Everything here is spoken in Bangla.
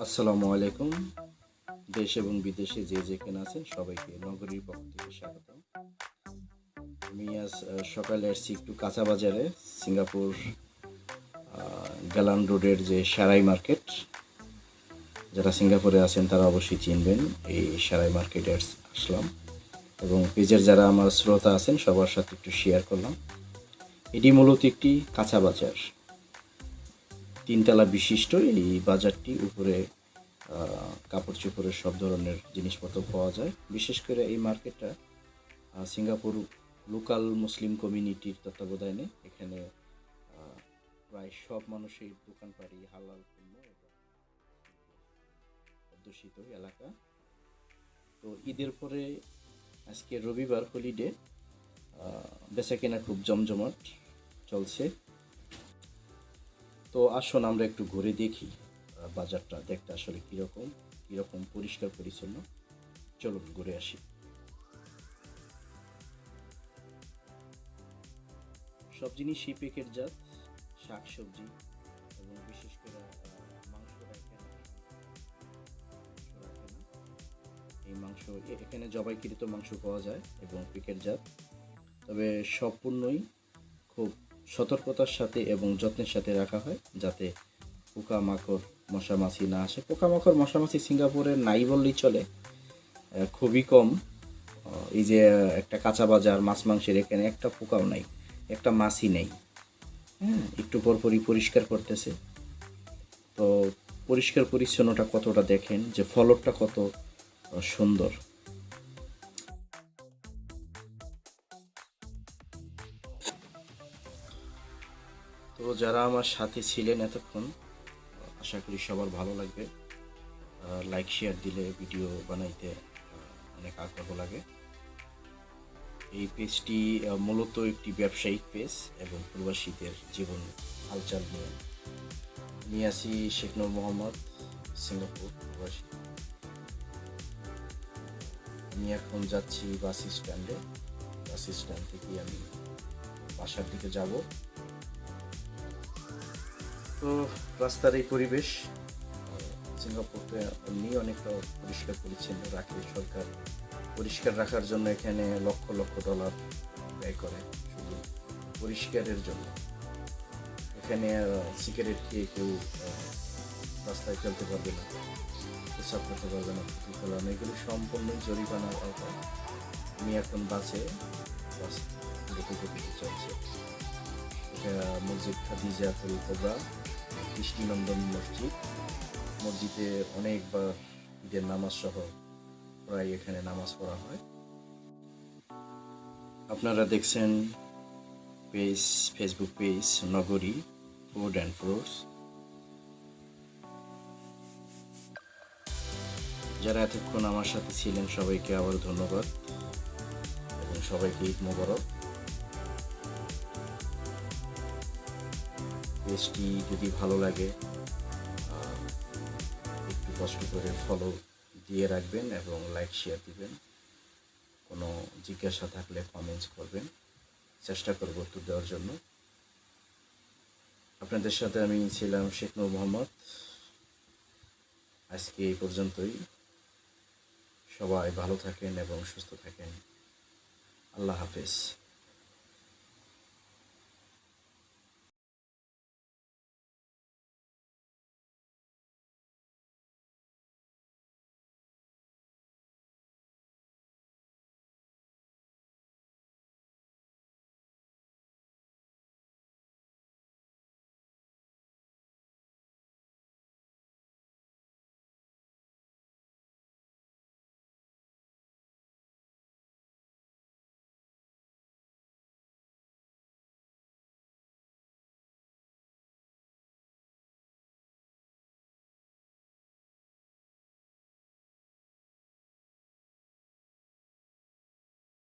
আসসালামু আলাইকুম। দেশ এবং বিদেশে যে যেখানে আছেন সবাইকে নগরীর পক্ষ থেকে স্বাগতম। আমি আজ সকালে আসছি একটু কাঁচা বাজারে, সিঙ্গাপুর গ্যালান রোডের যে সারাই মার্কেট। যারা সিঙ্গাপুরে আছেন তারা অবশ্যই চিনবেন এই সারাই মার্কেটে আসলাম এবং পেজের যারা আমার শ্রোতা আছেন সবার সাথে একটু শেয়ার করলাম। এটি মূলত একটি কাঁচা বাজার, তিনতলা বিশিষ্ট। এই বাজারটি উপরে কাপড় চোপড়ের সব ধরনের জিনিসপত্র পাওয়া যায়। বিশেষ করে এই মার্কেটটা সিঙ্গাপুর লোকাল মুসলিম কমিউনিটির তত্ত্বাবধানে। এখানে প্রায় সব মানুষই দোকানপাড়ি, হালাল পণ্য এবং অধ্যুষিত এলাকা। তো ঈদের পরে আজকে রবিবার, হলিডে, বেচা কেনা খুব জমজমাট চলছে। তো আসুন আমরা একটু ঘুরে দেখি বাজারটা দেখতে আসলে কীরকম পরিষ্কার পরিচ্ছন্ন। চলুন ঘুরে আসি। সব জিনিসই প্যাকেটজাত, শাক সবজি এবং বিশেষ করে মাংস রাখে না। এই মাংস এখানে জবাইকৃত মাংস পাওয়া যায় এবং প্যাকেটজাত। তবে সব পণ্যই খুব সতর্কতার সাথে এবং যত্নের সাথে রাখা হয় যাতে পোকামাকড় মশা মাছি না আসে। পোকামাকড় মশা মাছি সিঙ্গাপুরে নাই বললেই চলে, খুবই কম। এই যে একটা কাঁচা বাজার, মাছ মাংসের, এখানে একটা পোকাও নাই, একটা মাছই নেই। হ্যাঁ, একটু পরপরই পরিষ্কার করতেছে। তো পরিষ্কার পরিচ্ছন্নতা কতটা দেখেন, যে ফলকটা কত সুন্দর। তো যারা আমার সাথে ছিলেন এতক্ষণ, আশা করি সবার ভালো লাগবে। লাইক শেয়ার দিলে ভিডিও বানাইতে অনেক আগ্রহ লাগে। এই পেজটি মূলত একটি ব্যবসায়িক পেজ এবং প্রবাসীদের জীবন হালচাল নিয়ে আসি। শেখ নূর মোহাম্মদ, সিঙ্গাপুর প্রবাসী। আমি এখন যাচ্ছি বাস স্ট্যান্ডে। বাস স্ট্যান্ড থেকে আমি বাসার দিকে যাব। তো রাস্তার এই পরিবেশ, সিঙ্গাপুরকে এমনি অনেকটা পরিষ্কার পরিচ্ছন্ন রাখে সরকার। পরিষ্কার রাখার জন্য এখানে লক্ষ লক্ষ ডলার ব্যয় করে শুধু পরিষ্কারের জন্য। এখানে সিগারেট খেয়ে কেউ রাস্তায় চলতে পারবে না, প্রস্রাব করতে পারবে না, পুঁতি ফেলা না, এগুলো সম্পূর্ণই জরিমানার আওতায়। আমি এখন বাসে যেতে চলছে। এটা মসজিদ খাদিজাতুল কুবরা, কৃষ্টিনন্দন মসজিদ। মসজিদে অনেকবার ঈদের নামাজ সহ প্রায় এখানে নামাজ পড়া হয়। আপনারা দেখছেন ফেসবুক পেজ নগরী ফুড অ্যান্ড ফ্রুটস। যারা এতক্ষণ আমার সাথে ছিলেন সবাইকে আবার ধন্যবাদ এবং সবাইকে ঈদ মোবারক। পেজটি যদি ভালো লাগে একটু কষ্ট করে ফলো দিয়ে রাখবেন এবং লাইক শেয়ার দিবেন। কোনো জিজ্ঞাসা থাকলে কমেন্টস করবেন, চেষ্টা করব উত্তর দেওয়ার জন্য। আপনাদের সাথে আমি ছিলাম শেখ নূর মোহাম্মদ। আজকে এই পর্যন্তই। সবাই ভালো থাকেন এবং সুস্থ থাকেন। আল্লাহ হাফেজ।